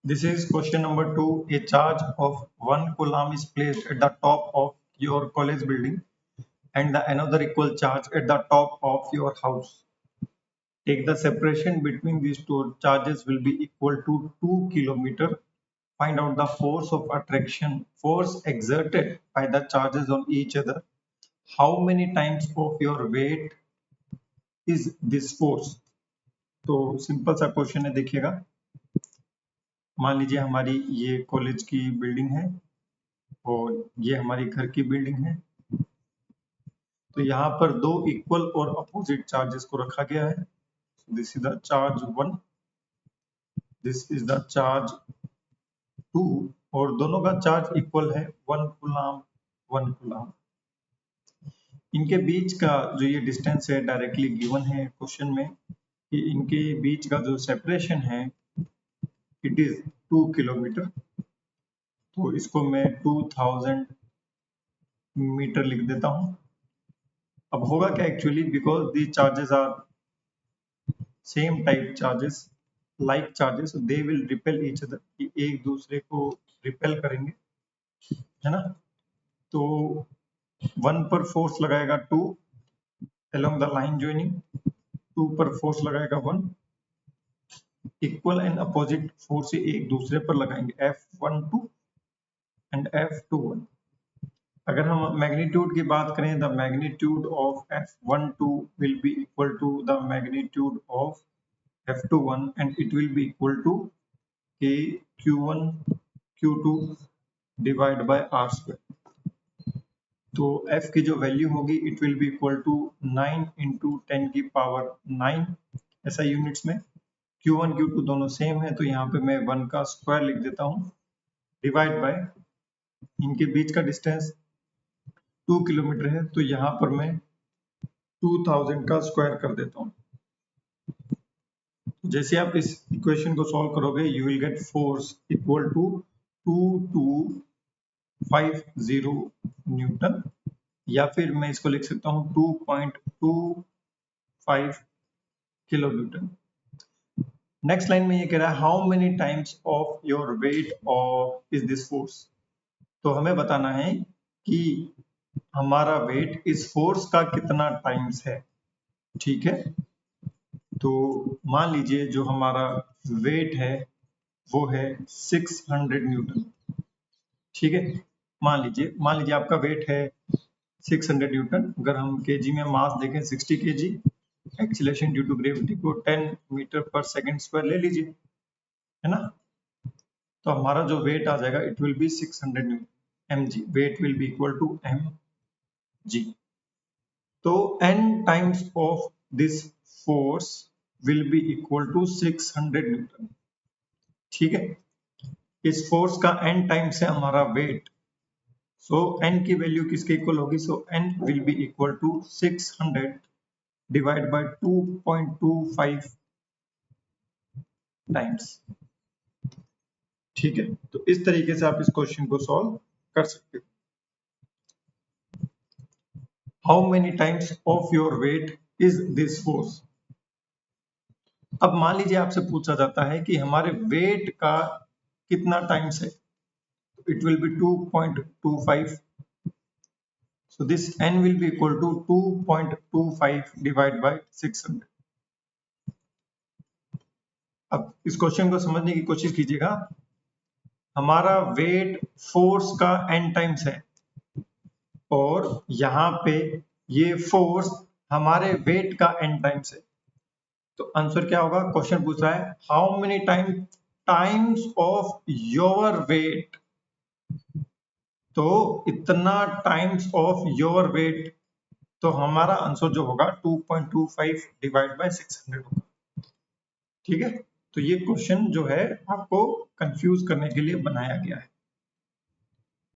This is question number 2. A charge of 1 coulomb is placed at the top of your college building and the another equal charge at the top of your house. Take the separation between these two charges will be equal to 2 kilometer. Find out the force of attraction, force exerted by the charges on each other. How many times of your weight is this force? तो simple सा question है, देखिएगा। मान लीजिए हमारी ये college की building है और ये हमारी घर की बिल्डिंग है। तो यहाँ पर दो इक्वल और अपोजिट चार्जेस को रखा गया है। This is the charge 1, this is the charge 2 और दोनों का चार्ज इक्वल है 1 कूलम्ब 1 कूलम्ब। इनके बीच का जो ये डिस्टेंस है डायरेक्टली गिवन है क्वेश्चन में कि इनके बीच का जो सेपरेशन है इट इज 2 किलोमीटर। तो इसको मैं 2000 मीटर लिख देता हूं। अब होगा क्या actually, because the charges are same type charges, like charges, they will repel each other, एक दूसरे को रिपेल करेंगे, है ना। तो 1 पर फोर्स लगाएगा 2 along the line joining, 2 पर फोर्स लगाएगा 1, इक्वल एंड अपोजिट फोर्स एक दूसरे पर लगाएंगे F12 एंड F21। अगर हम मैग्नीट्यूड की बात करें, the magnitude of F12 will be equal to the magnitude of F21 and it will be equal to K Q1 Q2 divided by R square। तो F की जो वैल्यू होगी it will be equal to 9 into 10 की power 9 ऐसा units में। Q1 Q2 दोनों same है तो यहाँ पे मैं 1 का स्क्वायर लिख देता हूँ, डिवाइड बाय इनके बीच का डिस्टेंस 2 किलोमीटर है तो यहाँ पर मैं 2000 का स्क्वायर कर देता हूँ। जैसे आप इस इक्वेशन को सॉल्व करोगे you will get force equal to 2250 newton, या फिर मैं इसको लिख सकता हूँ 2.25 किलो न्यूटन। नेक्स्ट लाइन में ये कह रहा है how many times of your weight of is this force. तो हमें बताना है कि हमारा वेट इस फोर्स का कितना टाइम्स है, ठीक है। तो मान लीजिए जो हमारा वेट है वो है 600 न्यूटन, ठीक है। मान लीजिए आपका वेट है 600 न्यूटन। अगर हम केजी में मास देखें 60 KG, acceleration due to gravity को 10 मीटर पर सेकंड स्क्वायर ले लीजिए, है ना। तो हमारा जो वेट आ जाएगा it will be 600 newton mg, weight will be equal to mg। तो n times of this force will be equal to 600 newton, ठीक है। इस फोर्स का n टाइम्स है हमारा वेट, सो n की वैल्यू किसके इक्वल होगी, so n will be equal to 600 divide by 2.25 times, ठीक है। तो इस तरीके से आप इस क्वेश्चन को सॉल्व कर सकते हो। How many times of your weight is this force. अब मान लीजिए आपसे पूछा जाता है कि हमारे वेट का कितना टाइम्स है, it will be 2.25, so this n will be equal to 2.25 divided by 600। अब इस क्वेश्चन को समझने की कोशिश कीजिएगा। हमारा वेट फोर्स का n टाइम्स है और यहाँ पे ये फोर्स हमारे वेट का n टाइम्स है, तो आंसर क्या होगा। क्वेश्चन पूछ रहा है how many times of your weight, तो इतना टाइम्स ऑफ योर वेट, तो हमारा आंसर जो होगा 2.25 डिवाइड बाय 600 होगा, ठीक है। तो ये क्वेश्चन जो है आपको कंफ्यूज करने के लिए बनाया गया है।